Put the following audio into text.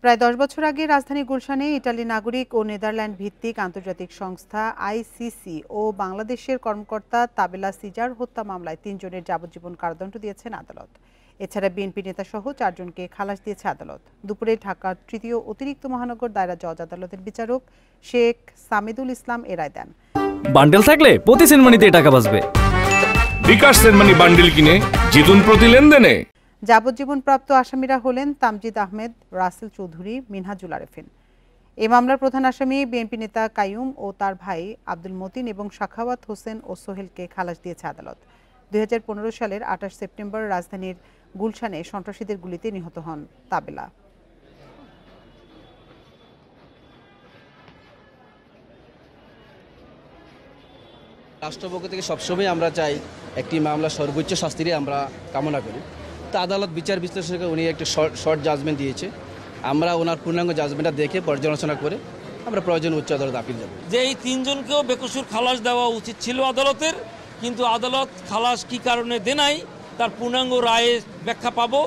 প্রায় 10 বছর আগে রাজধানী গুলশানে ইটালি নাগরিক ও নেদারল্যান্ড ভিত্তিক আন্তর্জাতিক সংস্থা আইসিসি ও বাংলাদেশের কর্মকর্তা তাবেলা সিজার হত্যা মামলায় 3 জনের যাবজ্জীবন কারাদণ্ড দিয়েছেন আদালত। এছাড়া বিএনপি নেতাসহ 4 জনকে খালাস দিয়েছে আদালত। দুপুরে ঢাকার তৃতীয় অতিরিক্ত মহানগর দায়রা জজ আদালতের বিচারক শেখ সামিদুল ইসলাম এ রায় দেন। বান্ডেল থাকলে প্রতি সেনমানিতে টাকা বাঁচবে। বিকাশ সেনমানি বান্ডেল কিনে জিতুন প্রতি লেনদেনে। যাবজ্জীবনপ্রাপ্ত আসামিরা হলেন তামজিদ আহমেদ, রাসেল চৌধুরী, মিনহাজুল আরেফিন। এই মামলার প্রধান আসামি বিএনপি নেতা কাইয়ুম ও তার ভাই আব্দুল মতিন এবং সাখাওয়াত হোসেন ও সোহেলকে খালাস দিয়েছে আদালত। 2015 সালের 28 সেপ্টেম্বর রাজধানীর গুলশানে সন্ত্রাসীদের গুলিতে নিহত হন তাবেলা। রাষ্ট্রপক্ষ থেকে সবসময় আমরা চাই একটি মামলা সর্বোচ্চ শাস্তিরই আমরা কামনা করি। তা আদালত বিচার বিশ্লেষণকে উনি একটা শর্ট জাজমেন্ট দিয়েছে। আমরা ওনার পূর্ণাঙ্গ জাজমেন্টটা দেখে পর্যালোচনা করে আমরা প্রয়োজন উচ্চ আদালত আপিল দেব। যে এই 3 জনকেও বেকসুর খালাস দেওয়া উচিত ছিল আদালতের, কিন্তু আদালত খালাস কি কারণে দেয় নাই তার পূর্ণাঙ্গ রায়ে ব্যাখ্যা পাবো।